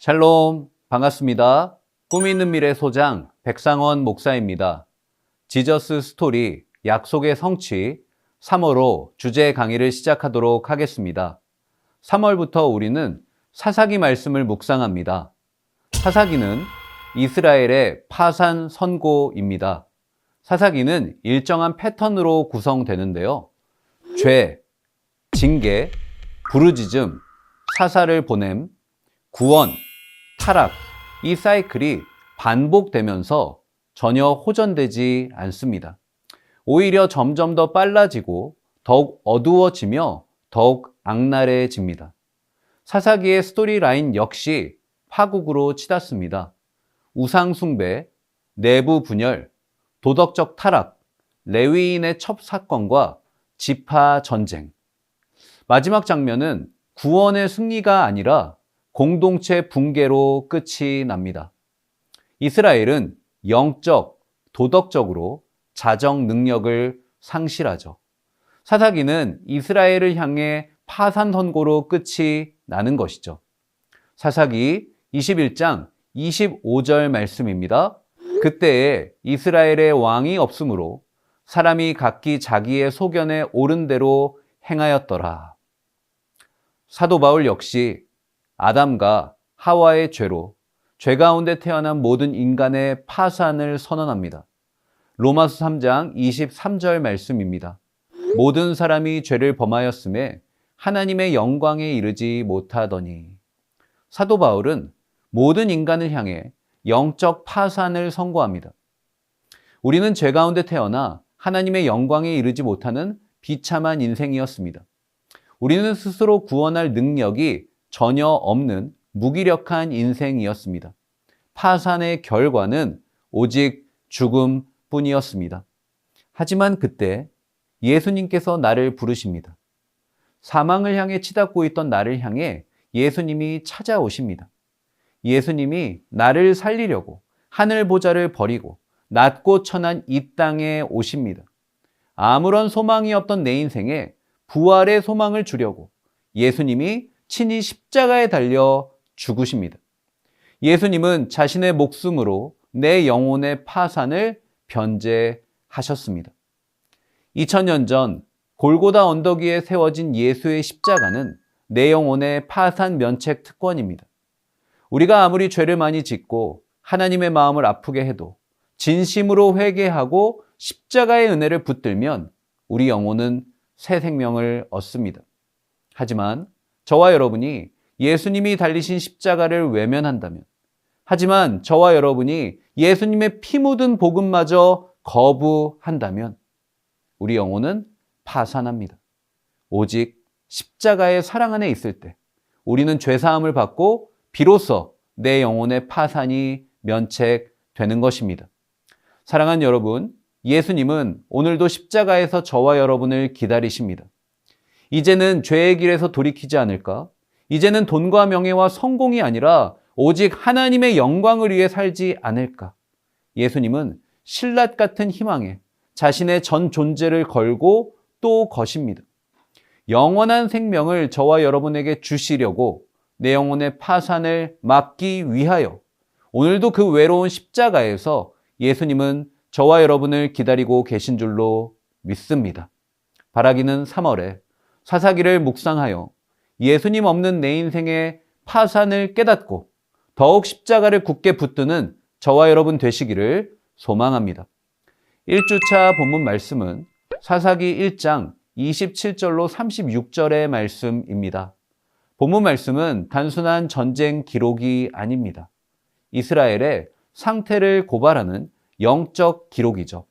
샬롬, 반갑습니다. 꿈 있는 미래 소장 백상원 목사입니다. 지저스 스토리, 약속의 성취 3월호 주제 강의를 시작하도록 하겠습니다. 3월부터 우리는 사사기 말씀을 묵상합니다. 사사기는 이스라엘의 파산 선고입니다. 사사기는 일정한 패턴으로 구성되는데요. 죄, 징계, 부르짖음, 사사를 보냄, 구원, 타락, 이 사이클이 반복되면서 전혀 호전되지 않습니다. 오히려 점점 더 빨라지고 더욱 어두워지며 더욱 악랄해집니다. 사사기의 스토리라인 역시 파국으로 치닫습니다. 우상 숭배, 내부 분열, 도덕적 타락, 레위인의 첩 사건과 지파 전쟁. 마지막 장면은 구원의 승리가 아니라 공동체 붕괴로 끝이 납니다. 이스라엘은 영적, 도덕적으로 자정 능력을 상실하죠. 사사기는 이스라엘을 향해 파산 선고로 끝이 나는 것이죠. 사사기 21장 25절 말씀입니다. 그때에 이스라엘의 왕이 없으므로 사람이 각기 자기의 소견에 옳은 대로 행하였더라. 사도 바울 역시 아담과 하와의 죄로 죄 가운데 태어난 모든 인간의 파산을 선언합니다. 로마서 3장 23절 말씀입니다. 모든 사람이 죄를 범하였음에 하나님의 영광에 이르지 못하더니. 사도 바울은 모든 인간을 향해 영적 파산을 선고합니다. 우리는 죄 가운데 태어나 하나님의 영광에 이르지 못하는 비참한 인생이었습니다. 우리는 스스로 구원할 능력이 전혀 없는 무기력한 인생이었습니다. 파산의 결과는 오직 죽음뿐이었습니다. 하지만 그때 예수님께서 나를 부르십니다. 사망을 향해 치닫고 있던 나를 향해 예수님이 찾아오십니다. 예수님이 나를 살리려고 하늘 보좌를 버리고 낮고 천한 이 땅에 오십니다. 아무런 소망이 없던 내 인생에 부활의 소망을 주려고 예수님이 친히 십자가에 달려 죽으십니다. 예수님은 자신의 목숨으로 내 영혼의 파산을 변제하셨습니다. 2000년 전 골고다 언덕 위에 세워진 예수의 십자가는 내 영혼의 파산 면책 특권입니다. 우리가 아무리 죄를 많이 짓고 하나님의 마음을 아프게 해도 진심으로 회개하고 십자가의 은혜를 붙들면 우리 영혼은 새 생명을 얻습니다. 하지만 저와 여러분이 예수님이 달리신 십자가를 외면한다면, 하지만 저와 여러분이 예수님의 피 묻은 복음마저 거부한다면 우리 영혼은 파산합니다. 오직 십자가의 사랑 안에 있을 때 우리는 죄사함을 받고 비로소 내 영혼의 파산이 면책되는 것입니다. 사랑하는 여러분, 예수님은 오늘도 십자가에서 저와 여러분을 기다리십니다. 이제는 죄의 길에서 돌이키지 않을까? 이제는 돈과 명예와 성공이 아니라 오직 하나님의 영광을 위해 살지 않을까? 예수님은 신라 같은 희망에 자신의 전 존재를 걸고 또 거십니다. 영원한 생명을 저와 여러분에게 주시려고 내 영혼의 파산을 막기 위하여 오늘도 그 외로운 십자가에서 예수님은 저와 여러분을 기다리고 계신 줄로 믿습니다. 바라기는 3월에 사사기를 묵상하여 예수님 없는 내 인생의 파산을 깨닫고 더욱 십자가를 굳게 붙드는 저와 여러분 되시기를 소망합니다. 1주차 본문 말씀은 사사기 1장 27절로 36절의 말씀입니다. 본문 말씀은 단순한 전쟁 기록이 아닙니다. 이스라엘의 상태를 고발하는 영적 기록이죠.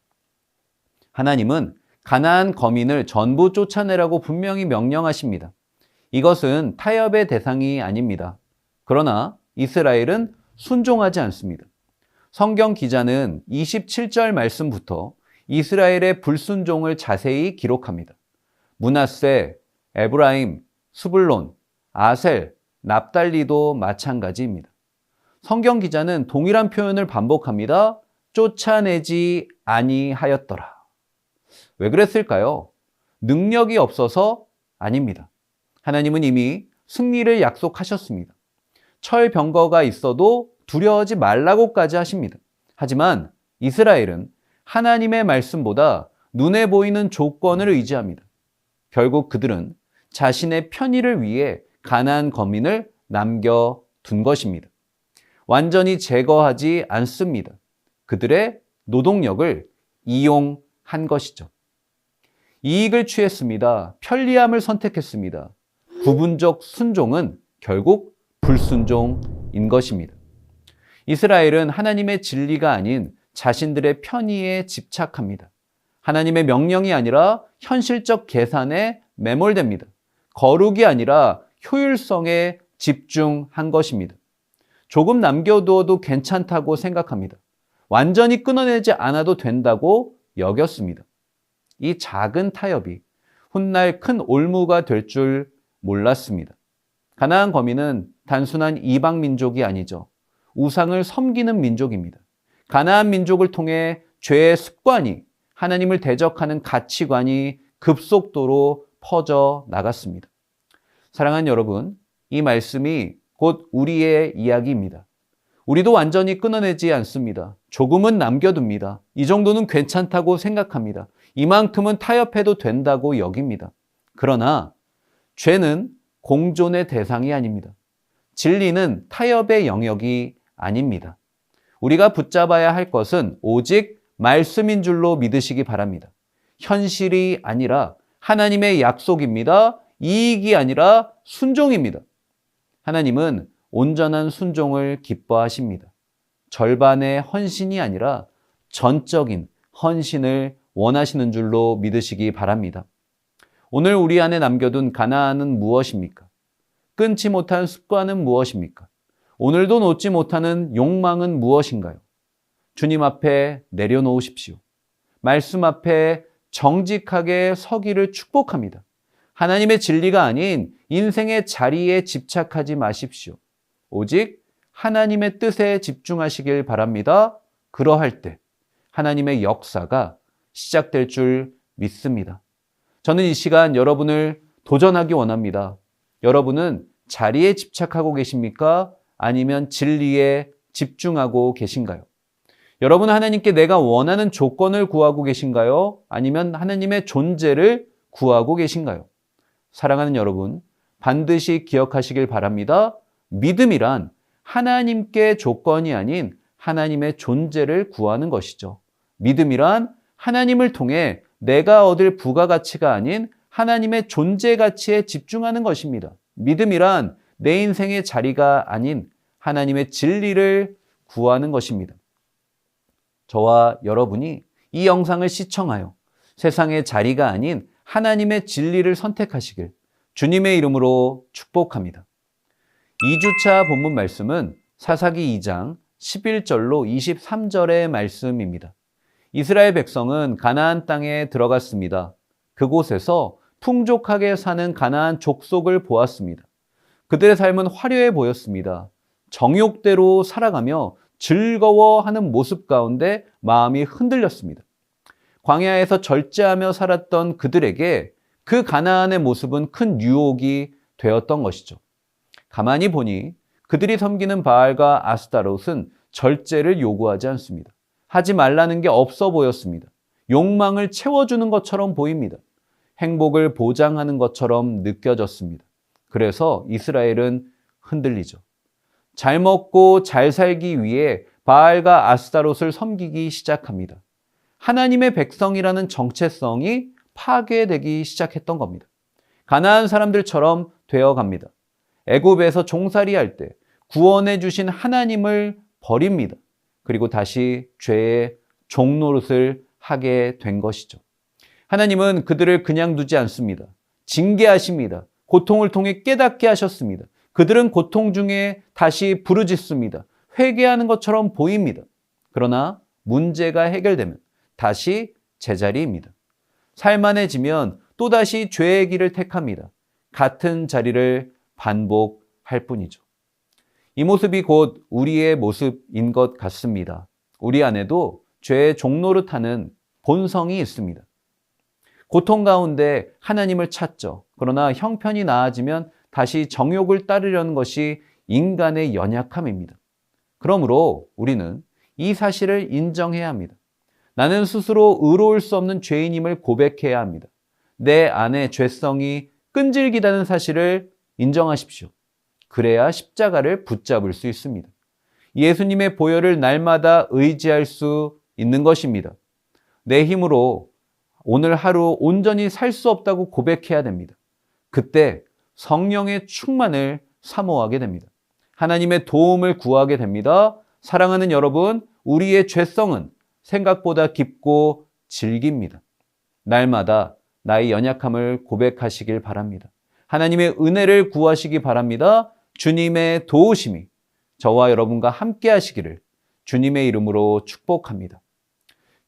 하나님은 가나안 거민을 전부 쫓아내라고 분명히 명령하십니다. 이것은 타협의 대상이 아닙니다. 그러나 이스라엘은 순종하지 않습니다. 성경 기자는 27절 말씀부터 이스라엘의 불순종을 자세히 기록합니다. 므낫세, 에브라임, 스불론, 아셀, 납달리도 마찬가지입니다. 성경 기자는 동일한 표현을 반복합니다. 쫓아내지 아니하였더라. 왜 그랬을까요? 능력이 없어서 아닙니다. 하나님은 이미 승리를 약속하셨습니다. 철병거가 있어도 두려워하지 말라고까지 하십니다. 하지만 이스라엘은 하나님의 말씀보다 눈에 보이는 조건을 의지합니다. 결국 그들은 자신의 편의를 위해 가나안 거민을 남겨둔 것입니다. 완전히 제거하지 않습니다. 그들의 노동력을 이용한 것이죠. 이익을 취했습니다. 편리함을 선택했습니다. 부분적 순종은 결국 불순종인 것입니다. 이스라엘은 하나님의 진리가 아닌 자신들의 편의에 집착합니다. 하나님의 명령이 아니라 현실적 계산에 매몰됩니다. 거룩이 아니라 효율성에 집중한 것입니다. 조금 남겨두어도 괜찮다고 생각합니다. 완전히 끊어내지 않아도 된다고 여겼습니다. 이 작은 타협이 훗날 큰 올무가 될 줄 몰랐습니다. 가나안 거민은 단순한 이방 민족이 아니죠. 우상을 섬기는 민족입니다. 가나안 민족을 통해 죄의 습관이, 하나님을 대적하는 가치관이 급속도로 퍼져 나갔습니다. 사랑하는 여러분, 이 말씀이 곧 우리의 이야기입니다. 우리도 완전히 끊어내지 않습니다. 조금은 남겨둡니다. 이 정도는 괜찮다고 생각합니다. 이만큼은 타협해도 된다고 여깁니다. 그러나 죄는 공존의 대상이 아닙니다. 진리는 타협의 영역이 아닙니다. 우리가 붙잡아야 할 것은 오직 말씀인 줄로 믿으시기 바랍니다. 현실이 아니라 하나님의 약속입니다. 이익이 아니라 순종입니다. 하나님은 온전한 순종을 기뻐하십니다. 절반의 헌신이 아니라 전적인 헌신을 원하시는 줄로 믿으시기 바랍니다. 오늘 우리 안에 남겨둔 가나안은 무엇입니까? 끊지 못한 습관은 무엇입니까? 오늘도 놓지 못하는 욕망은 무엇인가요? 주님 앞에 내려놓으십시오. 말씀 앞에 정직하게 서기를 축복합니다. 하나님의 진리가 아닌 인생의 자리에 집착하지 마십시오. 오직 하나님의 뜻에 집중하시길 바랍니다. 그러할 때 하나님의 역사가 시작될 줄 믿습니다. 저는 이 시간 여러분을 도전하기 원합니다. 여러분은 자리에 집착하고 계십니까? 아니면 진리에 집중하고 계신가요? 여러분 하나님께 내가 원하는 조건을 구하고 계신가요? 아니면 하나님의 존재를 구하고 계신가요? 사랑하는 여러분, 반드시 기억하시길 바랍니다. 믿음이란 하나님께 조건이 아닌 하나님의 존재를 구하는 것이죠. 믿음이란 하나님을 통해 내가 얻을 부가가치가 아닌 하나님의 존재 가치에 집중하는 것입니다. 믿음이란 내 인생의 자리가 아닌 하나님의 진리를 구하는 것입니다. 저와 여러분이 이 영상을 시청하여 세상의 자리가 아닌 하나님의 진리를 선택하시길 주님의 이름으로 축복합니다. 2주차 본문 말씀은 사사기 2장 11절로 23절의 말씀입니다. 이스라엘 백성은 가나안 땅에 들어갔습니다. 그곳에서 풍족하게 사는 가나안 족속을 보았습니다. 그들의 삶은 화려해 보였습니다. 정욕대로 살아가며 즐거워하는 모습 가운데 마음이 흔들렸습니다. 광야에서 절제하며 살았던 그들에게 그 가나안의 모습은 큰 유혹이 되었던 것이죠. 가만히 보니 그들이 섬기는 바알과 아스타롯은 절제를 요구하지 않습니다. 하지 말라는 게 없어 보였습니다. 욕망을 채워주는 것처럼 보입니다. 행복을 보장하는 것처럼 느껴졌습니다. 그래서 이스라엘은 흔들리죠. 잘 먹고 잘 살기 위해 바알과 아스타롯을 섬기기 시작합니다. 하나님의 백성이라는 정체성이 파괴되기 시작했던 겁니다. 가나안 사람들처럼 되어갑니다. 애굽에서 종살이할 때 구원해 주신 하나님을 버립니다. 그리고 다시 죄의 종노릇을 하게 된 것이죠. 하나님은 그들을 그냥 두지 않습니다. 징계하십니다. 고통을 통해 깨닫게 하셨습니다. 그들은 고통 중에 다시 부르짖습니다. 회개하는 것처럼 보입니다. 그러나 문제가 해결되면 다시 제자리입니다. 살만해지면 또다시 죄의 길을 택합니다. 같은 자리를 반복할 뿐이죠. 이 모습이 곧 우리의 모습인 것 같습니다. 우리 안에도 죄의 종노릇하는 본성이 있습니다. 고통 가운데 하나님을 찾죠. 그러나 형편이 나아지면 다시 정욕을 따르려는 것이 인간의 연약함입니다. 그러므로 우리는 이 사실을 인정해야 합니다. 나는 스스로 의로울 수 없는 죄인임을 고백해야 합니다. 내 안에 죄성이 끈질기다는 사실을 인정하십시오. 그래야 십자가를 붙잡을 수 있습니다. 예수님의 보혈을 날마다 의지할 수 있는 것입니다. 내 힘으로 오늘 하루 온전히 살 수 없다고 고백해야 됩니다. 그때 성령의 충만을 사모하게 됩니다. 하나님의 도움을 구하게 됩니다. 사랑하는 여러분, 우리의 죄성은 생각보다 깊고 질깁니다. 날마다 나의 연약함을 고백하시길 바랍니다. 하나님의 은혜를 구하시기 바랍니다. 주님의 도우심이 저와 여러분과 함께 하시기를 주님의 이름으로 축복합니다.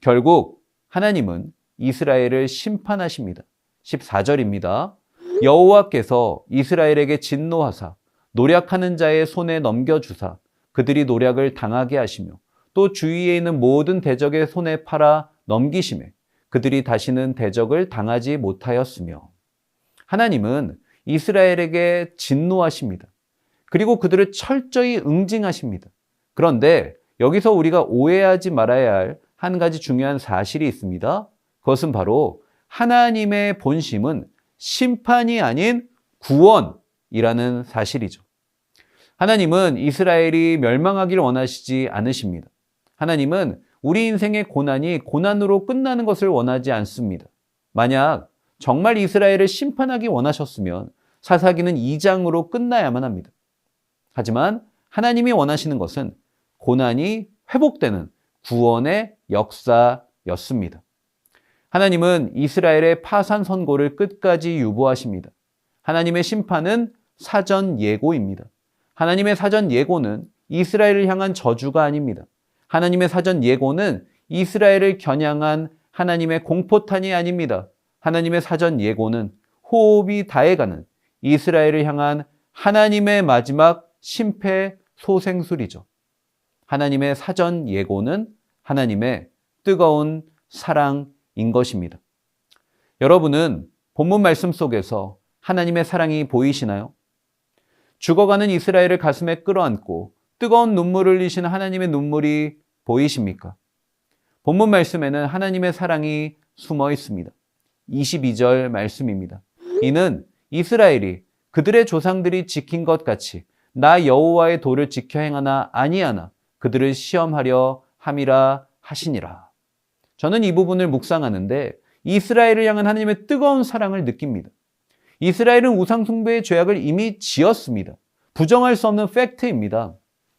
결국 하나님은 이스라엘을 심판하십니다. 14절입니다. 여호와께서 이스라엘에게 진노하사 노략하는 자의 손에 넘겨주사 그들이 노략을 당하게 하시며 또 주위에 있는 모든 대적의 손에 팔아 넘기심에 그들이 다시는 대적을 당하지 못하였으며 하나님은 이스라엘에게 진노하십니다. 그리고 그들을 철저히 응징하십니다. 그런데 여기서 우리가 오해하지 말아야 할 한 가지 중요한 사실이 있습니다. 그것은 바로 하나님의 본심은 심판이 아닌 구원이라는 사실이죠. 하나님은 이스라엘이 멸망하기를 원하시지 않으십니다. 하나님은 우리 인생의 고난이 고난으로 끝나는 것을 원하지 않습니다. 만약 정말 이스라엘을 심판하기 원하셨으면 사사기는 2장으로 끝나야만 합니다. 하지만 하나님이 원하시는 것은 고난이 회복되는 구원의 역사였습니다. 하나님은 이스라엘의 파산 선고를 끝까지 유보하십니다. 하나님의 심판은 사전 예고입니다. 하나님의 사전 예고는 이스라엘을 향한 저주가 아닙니다. 하나님의 사전 예고는 이스라엘을 겨냥한 하나님의 공포탄이 아닙니다. 하나님의 사전 예고는 호흡이 다해가는 이스라엘을 향한 하나님의 마지막 심폐소생술이죠. 하나님의 사전 예고는 하나님의 뜨거운 사랑인 것입니다. 여러분은 본문 말씀 속에서 하나님의 사랑이 보이시나요? 죽어가는 이스라엘을 가슴에 끌어안고 뜨거운 눈물을 흘리시는 하나님의 눈물이 보이십니까? 본문 말씀에는 하나님의 사랑이 숨어 있습니다. 22절 말씀입니다. 이는 이스라엘이 그들의 조상들이 지킨 것 같이 나 여호와의 도를 지켜 행하나 아니하나 그들을 시험하려 함이라 하시니라. 저는 이 부분을 묵상하는데 이스라엘을 향한 하나님의 뜨거운 사랑을 느낍니다. 이스라엘은 우상 숭배의 죄악을 이미 지었습니다. 부정할 수 없는 팩트입니다.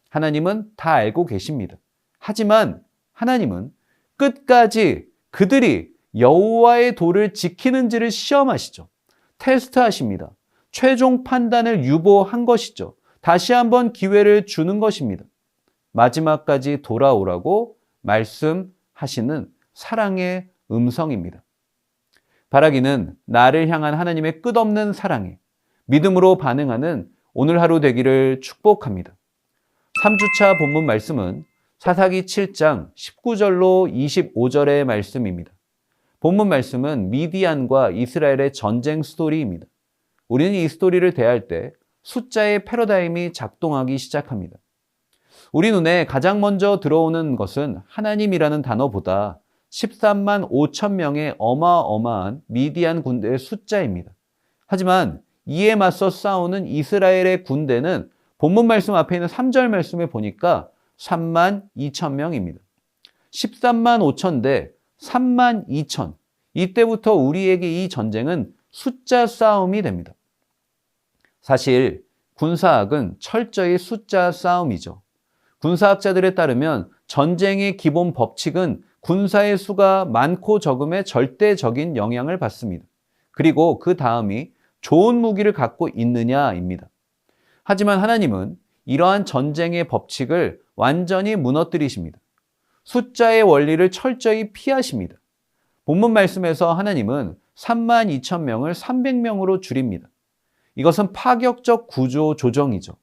하나님은 다 알고 계십니다. 하지만 하나님은 끝까지 그들이 여호와의 도를 지키는지를 시험하시죠. 테스트하십니다. 최종 판단을 유보한 것이죠. 다시 한번 기회를 주는 것입니다. 마지막까지 돌아오라고 말씀하시는 사랑의 음성입니다. 바라기는 나를 향한 하나님의 끝없는 사랑에 믿음으로 반응하는 오늘 하루 되기를 축복합니다. 3주차 본문 말씀은 사사기 7장 19절로 25절의 말씀입니다. 본문 말씀은 미디안과 이스라엘의 전쟁 스토리입니다. 우리는 이 스토리를 대할 때 숫자의 패러다임이 작동하기 시작합니다. 우리 눈에 가장 먼저 들어오는 것은 하나님이라는 단어보다 13만 5천 명의 어마어마한 미디안 군대의 숫자입니다. 하지만 이에 맞서 싸우는 이스라엘의 군대는 본문 말씀 앞에 있는 3절 말씀에 보니까 3만 2천 명입니다. 13만 5천 대 3만 2천. 이때부터 우리에게 이 전쟁은 숫자 싸움이 됩니다. 사실 군사학은 철저히 숫자 싸움이죠. 군사학자들에 따르면 전쟁의 기본 법칙은 군사의 수가 많고 적음에 절대적인 영향을 받습니다. 그리고 그 다음이 좋은 무기를 갖고 있느냐입니다. 하지만 하나님은 이러한 전쟁의 법칙을 완전히 무너뜨리십니다. 숫자의 원리를 철저히 피하십니다. 본문 말씀에서 하나님은 3만 2천 명을 300명으로 줄입니다. 이것은 파격적 구조 조정이죠.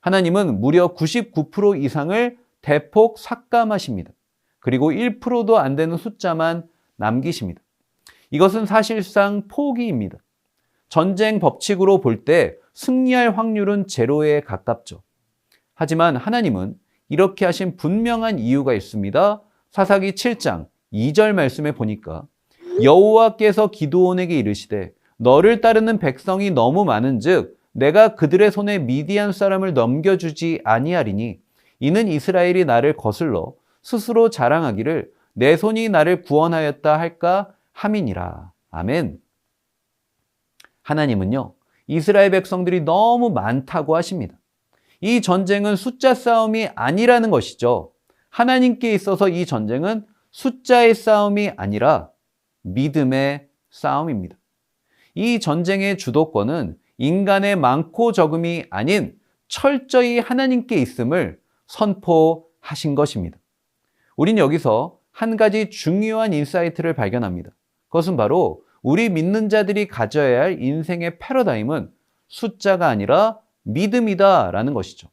하나님은 무려 99% 이상을 대폭 삭감하십니다. 그리고 1%도 안 되는 숫자만 남기십니다. 이것은 사실상 포기입니다. 전쟁 법칙으로 볼 때 승리할 확률은 제로에 가깝죠. 하지만 하나님은 이렇게 하신 분명한 이유가 있습니다. 사사기 7장 2절 말씀에 보니까 여호와께서 기드온에게 이르시되 너를 따르는 백성이 너무 많은즉 내가 그들의 손에 미디안 사람을 넘겨주지 아니하리니 이는 이스라엘이 나를 거슬러 스스로 자랑하기를 내 손이 나를 구원하였다 할까 함이니라. 아멘. 하나님은요, 이스라엘 백성들이 너무 많다고 하십니다. 이 전쟁은 숫자 싸움이 아니라는 것이죠. 하나님께 있어서 이 전쟁은 숫자의 싸움이 아니라 믿음의 싸움입니다. 이 전쟁의 주도권은 인간의 많고 적음이 아닌 철저히 하나님께 있음을 선포하신 것입니다. 우린 여기서 한 가지 중요한 인사이트를 발견합니다. 그것은 바로 우리 믿는 자들이 가져야 할 인생의 패러다임은 숫자가 아니라 믿음이다라는 것이죠.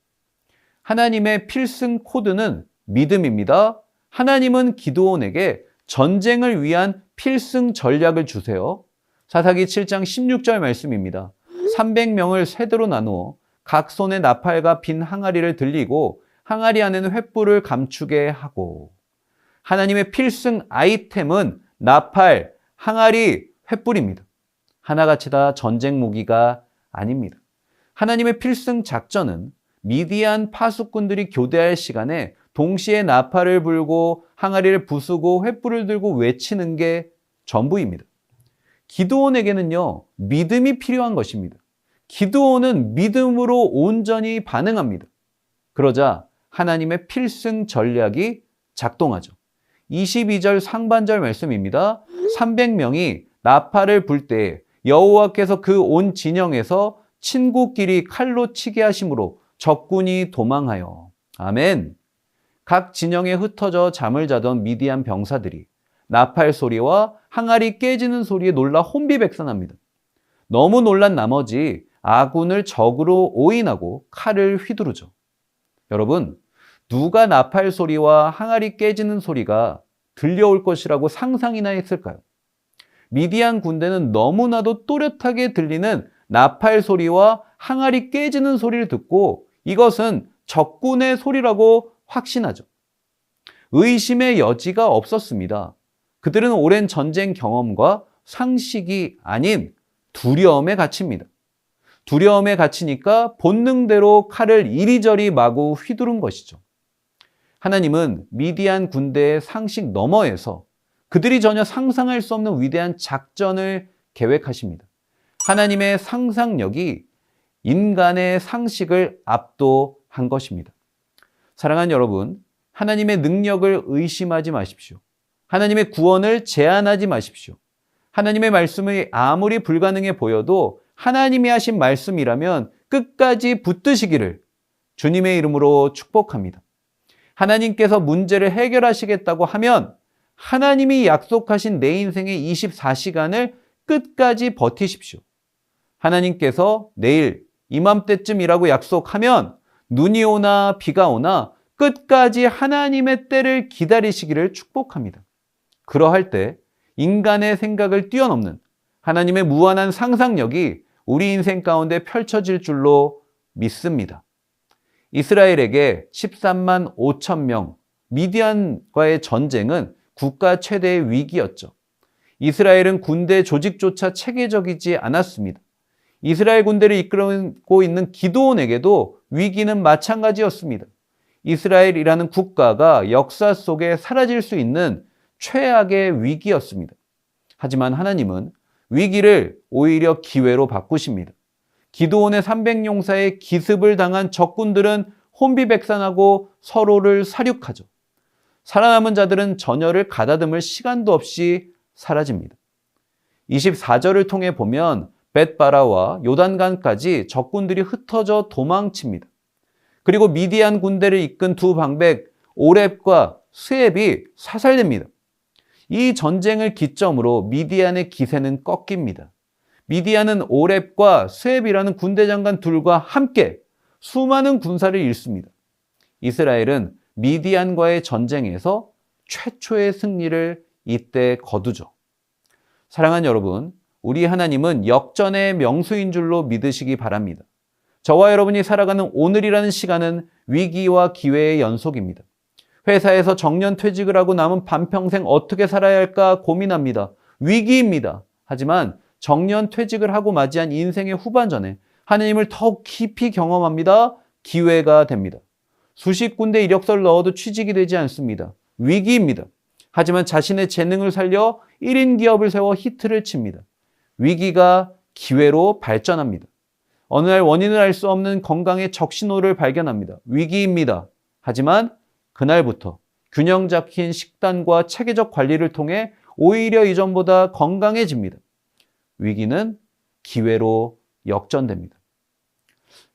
하나님의 필승 코드는 믿음입니다. 하나님은 기드온에게 전쟁을 위한 필승 전략을 주세요. 사사기 7장 16절 말씀입니다. 300명을 세대로 나누어 각 손에 나팔과 빈 항아리를 들리고 항아리 안에는 횃불을 감추게 하고. 하나님의 필승 아이템은 나팔, 항아리, 횃불입니다. 하나같이 다 전쟁 무기가 아닙니다. 하나님의 필승 작전은 미디안 파수꾼들이 교대할 시간에 동시에 나팔을 불고 항아리를 부수고 횃불을 들고 외치는 게 전부입니다. 기드온에게는요, 믿음이 필요한 것입니다. 기드온은 믿음으로 온전히 반응합니다. 그러자 하나님의 필승 전략이 작동하죠. 22절 상반절 말씀입니다. 300명이 나팔을 불 때 여호와께서 그 온 진영에서 친구끼리 칼로 치게 하심으로 적군이 도망하여. 아멘. 각 진영에 흩어져 잠을 자던 미디안 병사들이 나팔 소리와 항아리 깨지는 소리에 놀라 혼비백산합니다. 너무 놀란 나머지 아군을 적으로 오인하고 칼을 휘두르죠. 여러분, 누가 나팔 소리와 항아리 깨지는 소리가 들려올 것이라고 상상이나 했을까요? 미디안 군대는 너무나도 또렷하게 들리는 나팔 소리와 항아리 깨지는 소리를 듣고 이것은 적군의 소리라고 확신하죠. 의심의 여지가 없었습니다. 그들은 오랜 전쟁 경험과 상식이 아닌 두려움에 갇힙니다. 두려움에 갇히니까 본능대로 칼을 이리저리 마구 휘두른 것이죠. 하나님은 미디안 군대의 상식 너머에서 그들이 전혀 상상할 수 없는 위대한 작전을 계획하십니다. 하나님의 상상력이 인간의 상식을 압도한 것입니다. 사랑하는 여러분, 하나님의 능력을 의심하지 마십시오. 하나님의 구원을 제한하지 마십시오. 하나님의 말씀이 아무리 불가능해 보여도 하나님이 하신 말씀이라면 끝까지 붙드시기를 주님의 이름으로 축복합니다. 하나님께서 문제를 해결하시겠다고 하면 하나님이 약속하신 내 인생의 24시간을 끝까지 버티십시오. 하나님께서 내일 이맘때쯤이라고 약속하면 눈이 오나 비가 오나 끝까지 하나님의 때를 기다리시기를 축복합니다. 그러할 때 인간의 생각을 뛰어넘는 하나님의 무한한 상상력이 우리 인생 가운데 펼쳐질 줄로 믿습니다. 이스라엘에게 13만 5천 명 미디안과의 전쟁은 국가 최대의 위기였죠. 이스라엘은 군대 조직조차 체계적이지 않았습니다. 이스라엘 군대를 이끌고 있는 기드온에게도 위기는 마찬가지였습니다. 이스라엘이라는 국가가 역사 속에 사라질 수 있는 최악의 위기였습니다. 하지만 하나님은 위기를 오히려 기회로 바꾸십니다. 기드온의 300용사의 기습을 당한 적군들은 혼비백산하고 서로를 사륙하죠. 살아남은 자들은 전열을 가다듬을 시간도 없이 사라집니다. 24절을 통해 보면 벳바라와 요단강까지 적군들이 흩어져 도망칩니다. 그리고 미디안 군대를 이끈 두 방백 오렙과 스앱이 사살됩니다. 이 전쟁을 기점으로 미디안의 기세는 꺾입니다. 미디안은 오렙과 스앱이라는 군대 장관 둘과 함께 수많은 군사를 잃습니다. 이스라엘은 미디안과의 전쟁에서 최초의 승리를 이때 거두죠. 사랑하는 여러분, 우리 하나님은 역전의 명수인 줄로 믿으시기 바랍니다. 저와 여러분이 살아가는 오늘이라는 시간은 위기와 기회의 연속입니다. 회사에서 정년 퇴직을 하고 남은 반평생 어떻게 살아야 할까 고민합니다. 위기입니다. 하지만 정년 퇴직을 하고 맞이한 인생의 후반전에 하나님을 더욱 깊이 경험합니다. 기회가 됩니다. 수십 군데 이력서를 넣어도 취직이 되지 않습니다. 위기입니다. 하지만 자신의 재능을 살려 1인 기업을 세워 히트를 칩니다. 위기가 기회로 발전합니다. 어느 날 원인을 알 수 없는 건강의 적신호를 발견합니다. 위기입니다. 하지만 그날부터 균형 잡힌 식단과 체계적 관리를 통해 오히려 이전보다 건강해집니다. 위기는 기회로 역전됩니다.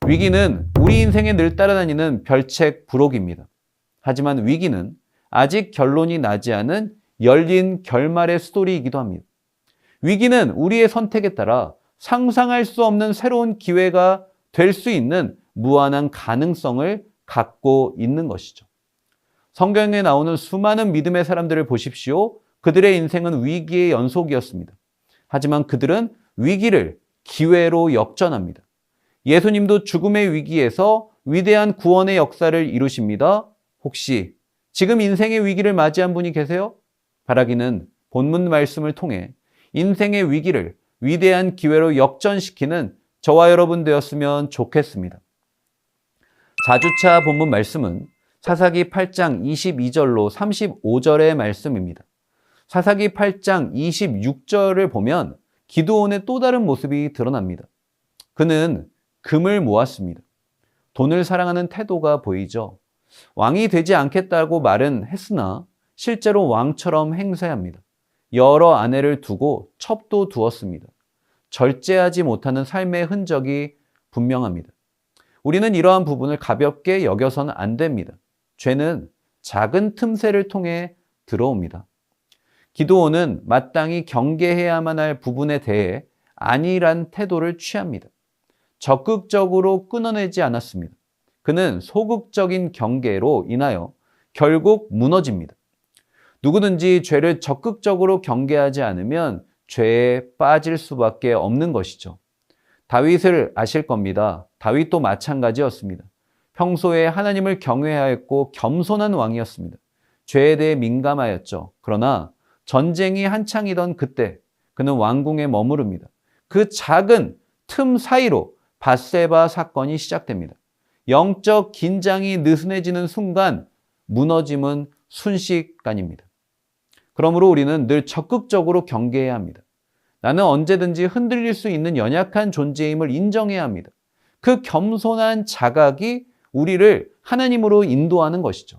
위기는 우리 인생에 늘 따라다니는 별책 부록입니다. 하지만 위기는 아직 결론이 나지 않은 열린 결말의 스토리이기도 합니다. 위기는 우리의 선택에 따라 상상할 수 없는 새로운 기회가 될 수 있는 무한한 가능성을 갖고 있는 것이죠. 성경에 나오는 수많은 믿음의 사람들을 보십시오. 그들의 인생은 위기의 연속이었습니다. 하지만 그들은 위기를 기회로 역전합니다. 예수님도 죽음의 위기에서 위대한 구원의 역사를 이루십니다. 혹시 지금 인생의 위기를 맞이한 분이 계세요? 바라기는 본문 말씀을 통해 인생의 위기를 위대한 기회로 역전시키는 저와 여러분 되었으면 좋겠습니다. 4주차 본문 말씀은 사사기 8장 22절로 35절의 말씀입니다. 사사기 8장 26절을 보면 기드온의 또 다른 모습이 드러납니다. 그는 금을 모았습니다. 돈을 사랑하는 태도가 보이죠. 왕이 되지 않겠다고 말은 했으나 실제로 왕처럼 행세합니다. 여러 아내를 두고 첩도 두었습니다. 절제하지 못하는 삶의 흔적이 분명합니다. 우리는 이러한 부분을 가볍게 여겨서는 안 됩니다. 죄는 작은 틈새를 통해 들어옵니다. 기드온은 마땅히 경계해야만 할 부분에 대해 안일한 태도를 취합니다. 적극적으로 끊어내지 않았습니다. 그는 소극적인 경계로 인하여 결국 무너집니다. 누구든지 죄를 적극적으로 경계하지 않으면 죄에 빠질 수밖에 없는 것이죠. 다윗을 아실 겁니다. 다윗도 마찬가지였습니다. 평소에 하나님을 경외하였고 겸손한 왕이었습니다. 죄에 대해 민감하였죠. 그러나 전쟁이 한창이던 그때 그는 왕궁에 머무릅니다. 그 작은 틈 사이로 밧세바 사건이 시작됩니다. 영적 긴장이 느슨해지는 순간 무너짐은 순식간입니다. 그러므로 우리는 늘 적극적으로 경계해야 합니다. 나는 언제든지 흔들릴 수 있는 연약한 존재임을 인정해야 합니다. 그 겸손한 자각이 우리를 하나님으로 인도하는 것이죠.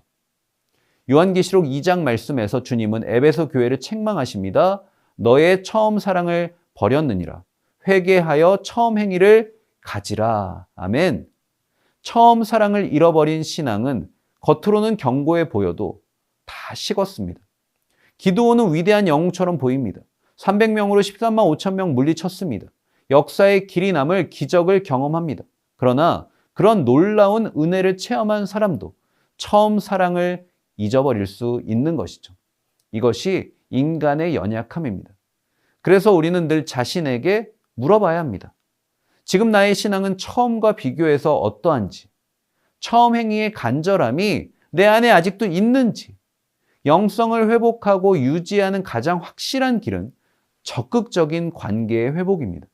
요한계시록 2장 말씀에서 주님은 에베소 교회를 책망하십니다. 너의 처음 사랑을 버렸느니라. 회개하여 처음 행위를 가지라. 아멘. 처음 사랑을 잃어버린 신앙은 겉으로는 견고해 보여도 다 식었습니다. 기드온은 위대한 영웅처럼 보입니다. 300명으로 13만 5천 명 물리쳤습니다. 역사의 길이 남을 기적을 경험합니다. 그러나 그런 놀라운 은혜를 체험한 사람도 처음 사랑을 잊어버릴 수 있는 것이죠. 이것이 인간의 연약함입니다. 그래서 우리는 늘 자신에게 물어봐야 합니다. 지금 나의 신앙은 처음과 비교해서 어떠한지, 처음 행위의 간절함이 내 안에 아직도 있는지, 영성을 회복하고 유지하는 가장 확실한 길은 적극적인 관계의 회복입니다.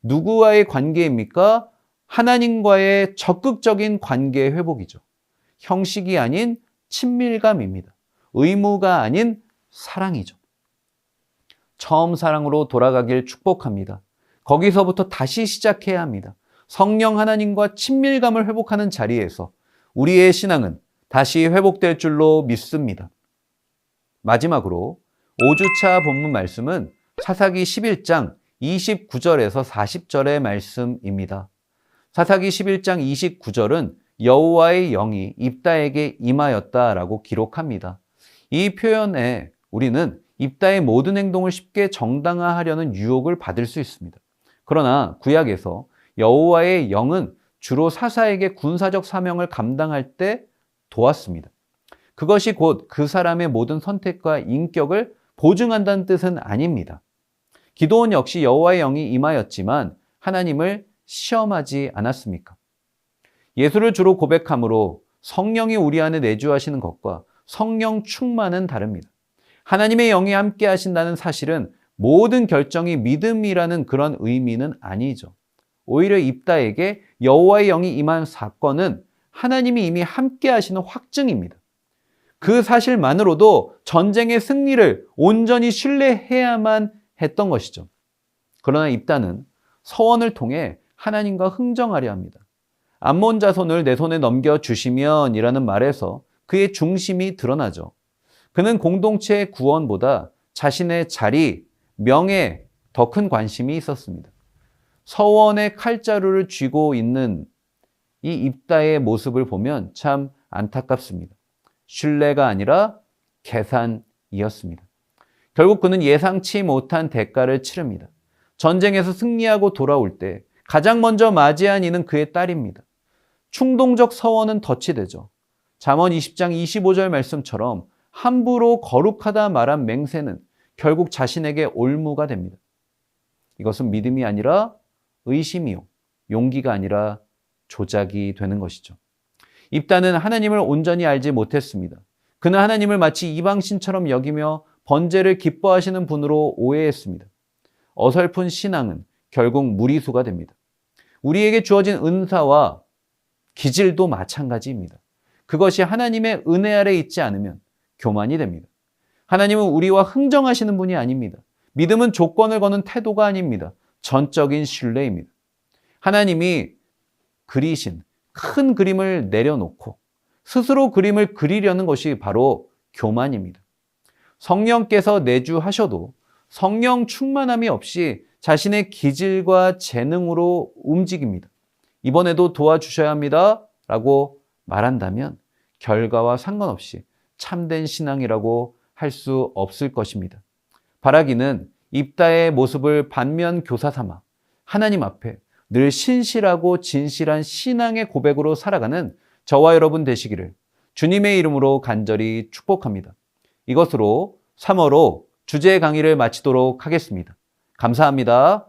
누구와의 관계입니까? 하나님과의 적극적인 관계의 회복이죠. 형식이 아닌 친밀감입니다. 의무가 아닌 사랑이죠. 처음 사랑으로 돌아가길 축복합니다. 거기서부터 다시 시작해야 합니다. 성령 하나님과 친밀감을 회복하는 자리에서 우리의 신앙은 다시 회복될 줄로 믿습니다. 마지막으로 5주차 본문 말씀은 사사기 11장 29절에서 40절의 말씀입니다. 사사기 11장 29절은 여호와의 영이 입다에게 임하였다라고 기록합니다. 이 표현에 우리는 입다의 모든 행동을 쉽게 정당화하려는 유혹을 받을 수 있습니다. 그러나 구약에서 여호와의 영은 주로 사사에게 군사적 사명을 감당할 때 도왔습니다. 그것이 곧 그 사람의 모든 선택과 인격을 보증한다는 뜻은 아닙니다. 기드온 역시 여호와의 영이 임하였지만 하나님을 시험하지 않았습니까? 예수를 주로 고백함으로 성령이 우리 안에 내주하시는 것과 성령 충만은 다릅니다. 하나님의 영이 함께 하신다는 사실은 모든 결정이 믿음이라는 그런 의미는 아니죠. 오히려 입다에게 여호와의 영이 임한 사건은 하나님이 이미 함께 하시는 확증입니다. 그 사실만으로도 전쟁의 승리를 온전히 신뢰해야만 했던 것이죠. 그러나 입다는 서원을 통해 하나님과 흥정하려 합니다. 암몬 자손을 내 손에 넘겨주시면 이라는 말에서 그의 중심이 드러나죠. 그는 공동체의 구원보다 자신의 자리, 명예에 더 큰 관심이 있었습니다. 서원의 칼자루를 쥐고 있는 이 입다의 모습을 보면 참 안타깝습니다. 신뢰가 아니라 계산이었습니다. 결국 그는 예상치 못한 대가를 치릅니다. 전쟁에서 승리하고 돌아올 때 가장 먼저 맞이한 이는 그의 딸입니다. 충동적 서원은 덫이 되죠. 잠언 20장 25절 말씀처럼 함부로 거룩하다 말한 맹세는 결국 자신에게 올무가 됩니다. 이것은 믿음이 아니라 의심이요, 용기가 아니라 조작이 되는 것이죠. 입다는 하나님을 온전히 알지 못했습니다. 그는 하나님을 마치 이방신처럼 여기며 번제를 기뻐하시는 분으로 오해했습니다. 어설픈 신앙은 결국 무리수가 됩니다. 우리에게 주어진 은사와 기질도 마찬가지입니다. 그것이 하나님의 은혜 아래 있지 않으면 교만이 됩니다. 하나님은 우리와 흥정하시는 분이 아닙니다. 믿음은 조건을 거는 태도가 아닙니다. 전적인 신뢰입니다. 하나님이 그리신 큰 그림을 내려놓고 스스로 그림을 그리려는 것이 바로 교만입니다. 성령께서 내주하셔도 성령 충만함이 없이 자신의 기질과 재능으로 움직입니다. 이번에도 도와주셔야 합니다 라고 말한다면 결과와 상관없이 참된 신앙이라고 할 수 없을 것입니다. 바라기는 입다의 모습을 반면 교사 삼아 하나님 앞에 늘 신실하고 진실한 신앙의 고백으로 살아가는 저와 여러분 되시기를 주님의 이름으로 간절히 축복합니다. 이것으로 3월호 주제 강의를 마치도록 하겠습니다. 감사합니다.